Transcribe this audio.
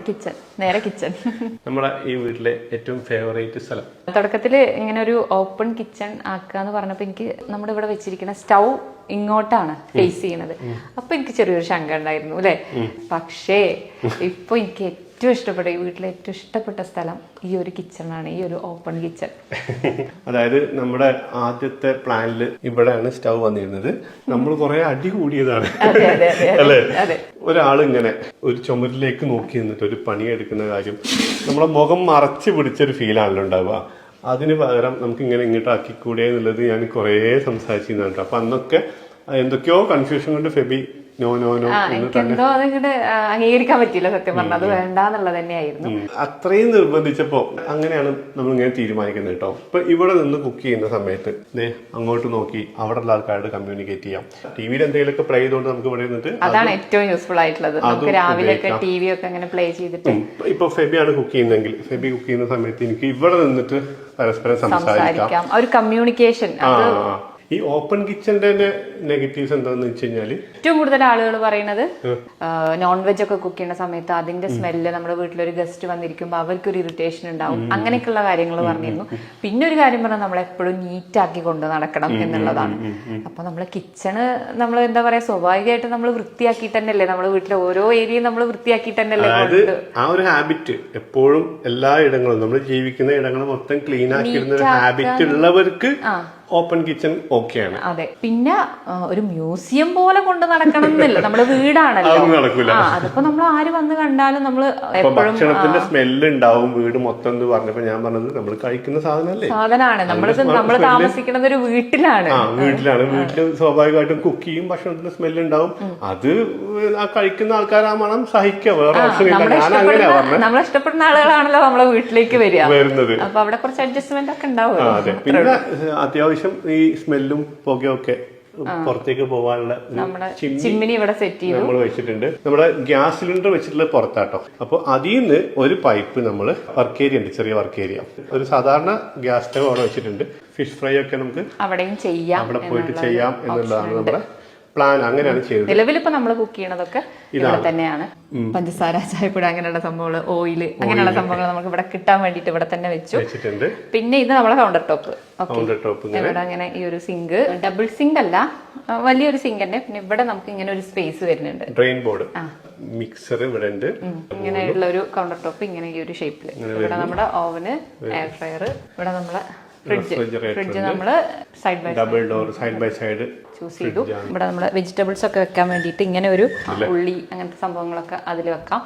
Kitchen, നേരെ kitchen. നമ്മുടെ ഈ വീട്ടിലെ ഏറ്റവും ഫേവറേറ്റ് സ്ഥലം. തുടക്കത്തില് ഇങ്ങനെ ഒരു ഓപ്പൺ കിച്ചൺ ആക്കാന്ന് പറഞ്ഞപ്പോ എനിക്ക് നമ്മുടെ ഇവിടെ വെച്ചിരിക്കുന്ന സ്റ്റൗ ഇങ്ങോട്ടാണ് ഫേസ് ചെയ്യണത്. അപ്പൊ എനിക്ക് ചെറിയൊരു ശങ്ക ഉണ്ടായിരുന്നു അല്ലെ. പക്ഷേ ഇപ്പൊ എനിക്ക് ഏറ്റവും ഇഷ്ടപ്പെട്ട, ഈ വീട്ടിലെ ഏറ്റവും ഇഷ്ടപ്പെട്ട സ്ഥലം ഈ ഒരു കിച്ചണാണ്, ഈ ഒരു ഓപ്പൺ കിച്ചൺ. അതായത് നമ്മുടെ ആദ്യത്തെ പ്ലാനിൽ ഇവിടെയാണ് സ്റ്റൗ വന്നിരുന്നത്. നമ്മൾ കുറെ അടി കൂടിയതാണ് അല്ലേ. ഒരാളിങ്ങനെ ഒരു ചുമരിലേക്ക് നോക്കി നിന്നിട്ട് ഒരു പണിയെടുക്കുന്ന കാര്യം നമ്മളെ മുഖം മറച്ചു പിടിച്ചൊരു ഫീലാണല്ലോ ഉണ്ടാവുക. അതിന് പകരം നമുക്ക് ഇങ്ങനെ ഇങ്ങോട്ട് ആക്കിക്കൂടെ എന്നുള്ളത് ഞാൻ കുറേ സംസാരിച്ചിരുന്നു കേട്ടോ. അപ്പൊ അന്നൊക്കെ എന്തൊക്കെയോ കൺഫ്യൂഷൻ കൊണ്ട് ഫെബി നോ നോ നോ എനിക്കെന്തോ അതിങ്ങോട്ട് അംഗീകരിക്കാൻ പറ്റില്ല സത്യം പറഞ്ഞത്. അത് വേണ്ടാന്നുള്ളത് തന്നെയായിരുന്നു. അത്രയും നിർബന്ധിച്ചപ്പോ അങ്ങനെയാണ് നമ്മൾ ഇങ്ങനെ തീരുമാനിക്കുന്നത് കേട്ടോ. ഇപ്പൊ ഇവിടെ നിന്ന് കുക്ക് ചെയ്യുന്ന സമയത്ത് അങ്ങോട്ട് നോക്കി അവിടെ ഉള്ള ആൾക്കാരോട് കമ്മ്യൂണിക്കേറ്റ് ചെയ്യാം. ടിവിയിൽ എന്തെങ്കിലുമൊക്കെ പ്ലേ ചെയ്തുകൊണ്ട് നമുക്ക് ഇവിടെ നിന്നിട്ട് അതാണ് ഏറ്റവും യൂസ്ഫുൾ ആയിട്ടുള്ളത്. നമുക്ക് രാവിലെ ഒക്കെ ടി വി ഒക്കെ അങ്ങനെ പ്ലേ ചെയ്തിട്ട്. ഇപ്പൊ ഫെബിയാണ് കുക്ക് ചെയ്യുന്നതെങ്കിൽ ഫെബി കുക്ക് ചെയ്യുന്ന സമയത്ത് എനിക്ക് ഇവിടെ നിന്നിട്ട് പരസ്പരം സംസാരിക്കാം. ഒരു കമ്മ്യൂണിക്കേഷൻ. ഈ ഓപ്പൺ കിച്ചന്റെ നെഗറ്റീവ്സ് എന്താന്ന് വെച്ച് കഴിഞ്ഞാല് ഏറ്റവും കൂടുതൽ ആളുകൾ പറയുന്നത് നോൺ വെജ് ഒക്കെ കുക്ക് ചെയ്യുന്ന സമയത്ത് അതിന്റെ സ്മെല്ല് നമ്മുടെ വീട്ടിലൊരു ഗസ്റ്റ് വന്നിരിക്കുമ്പോ അവർക്കൊരു ഇറിറ്റേഷൻ ഉണ്ടാവും, അങ്ങനെയൊക്കെയുള്ള കാര്യങ്ങൾ പറഞ്ഞിരുന്നു. പിന്നെ ഒരു കാര്യം പറഞ്ഞാൽ നമ്മൾ എപ്പോഴും നീറ്റ് ആക്കി കൊണ്ട് നടക്കണം എന്നുള്ളതാണ്. അപ്പൊ നമ്മള് കിച്ചണ് നമ്മൾ എന്താ പറയാ, സ്വാഭാവികമായിട്ട് നമ്മൾ വൃത്തിയാക്കിയിട്ട് തന്നെയല്ലേ നമ്മുടെ വീട്ടിലെ ഓരോ ഏരിയയും നമ്മൾ വൃത്തിയാക്കിയിട്ട് തന്നെയല്ലേ. ആ ഒരു ഹാബിറ്റ് എപ്പോഴും എല്ലാ ഇടങ്ങളും നമ്മൾ ജീവിക്കുന്ന ഇടങ്ങൾ മൊത്തം ക്ലീൻ ആക്കിയിരുന്ന ഒരു ഹാബിറ്റ് ഉള്ളവർക്ക് ഓപ്പൺ കിച്ചൺ ഓക്കെയാണ്. അതെ. പിന്നെ ഒരു മ്യൂസിയം പോലെ കൊണ്ട് നടക്കണം എന്നില്ല, നമ്മുടെ വീടാണല്ലോ. അതിപ്പോ നമ്മൾ ആര് വന്ന് കണ്ടാലും നമ്മള് ഭക്ഷണത്തിന്റെ സ്മെല്ല് ഉണ്ടാവും വീട് മൊത്തം എന്ന് പറഞ്ഞപ്പോ ഞാൻ പറഞ്ഞത് നമ്മൾ കഴിക്കുന്ന സാധനമാണ്. നമ്മള് താമസിക്കുന്നത് ഒരു വീട്ടിലാണ്. വീട്ടില് സ്വാഭാവികമായിട്ടും കുക്ക് ചെയ്യും, ഭക്ഷണത്തിന്റെ സ്മെല്ല് ഉണ്ടാവും. അത് ആ കഴിക്കുന്ന ആൾക്കാർ ആ മണം സഹിക്കുക, വേറെ ഓപ്ഷൻ ഇല്ല. ഞാൻ അങ്ങനെയാ പറഞ്ഞത്. നമ്മളെ ഇഷ്ടപ്പെടുന്ന ആളുകളാണല്ലോ നമ്മളെ വീട്ടിലേക്ക് വരുന്നത്. അപ്പൊ അവിടെ കുറച്ച് അഡ്ജസ്റ്റ്മെന്റ് ഒക്കെ ഉണ്ടാവും. അതെ. പിന്നെ അത്യാവശ്യം ഈ സ്മെല്ലും പുകയൊക്കെ പുറത്തേക്ക് പോകാനുള്ള ചിമ്മിനി ഇവിടെ സെറ്റ് ചെയ്തു നമ്മൾ വെച്ചിട്ടുണ്ട്. നമ്മുടെ ഗ്യാസ് സിലിണ്ടർ വെച്ചിട്ടുള്ള പുറത്താട്ടോ. അപ്പൊ അതിൽ നിന്ന് ഒരു പൈപ്പ് നമ്മൾ വർക്ക് ഏരിയ ഉണ്ട്, ചെറിയ വർക്ക് ഏരിയ. ഒരു സാധാരണ ഗ്യാസ് സ്റ്റവ് അവിടെ വെച്ചിട്ടുണ്ട്. ഫിഷ് ഫ്രൈ ഒക്കെ നമുക്ക് അവിടെയും ചെയ്യാം, അവിടെ പോയിട്ട് ചെയ്യാം എന്നുള്ളതാണ് നമ്മുടെ പ്ലാൻ. അങ്ങനെയാണ് ചെയ്തത്. നിലവിലിപ്പോ നമ്മൾ കുക്ക് ചെയ്യണതൊക്കെ ഇവിടെ തന്നെയാണ്. പഞ്ചസാര, ചായപ്പൊടി, അങ്ങനെയുള്ള സംഭവങ്ങൾ, ഓയില്, അങ്ങനെയുള്ള സംഭവങ്ങൾ നമുക്ക് ഇവിടെ കിട്ടാൻ വേണ്ടിട്ട് ഇവിടെ തന്നെ വെച്ചിട്ടുണ്ട്. പിന്നെ ഇത് നമ്മളെ കൗണ്ടർ ടോപ്പ്. ഇവിടെ അങ്ങനെ ഈ ഒരു സിങ്ക്, ഡബിൾ സിങ്ക് അല്ല, വലിയൊരു സിങ്ക് തന്നെ. പിന്നെ ഇവിടെ നമുക്ക് ഇങ്ങനെ ഒരു സ്പേസ് വരുന്നുണ്ട്. ഡ്രെയിൻ ബോർഡ്, മിക്സർ ഇവിടെ ഉണ്ട്. ഇങ്ങനെയുള്ള ഒരു കൗണ്ടർ ടോപ്പ് ഇങ്ങനെ ഈ ഒരു ഷേപ്പില്. ഇവിടെ നമ്മുടെ ഓവന്, എയർ ഫ്രയർ, ഇവിടെ നമ്മളെ ഫ്രിഡ്ജ് നമ്മള് side by double door side by side choose ചെയ്തു. ഇവിടെ നമ്മള് വെജിറ്റബിൾസ് ഒക്കെ വെക്കാൻ വേണ്ടിയിട്ട് ഇങ്ങനെ ഒരു ഉള്ളി അങ്ങനത്തെ സംഭവങ്ങളൊക്കെ അതിൽ വെക്കാം.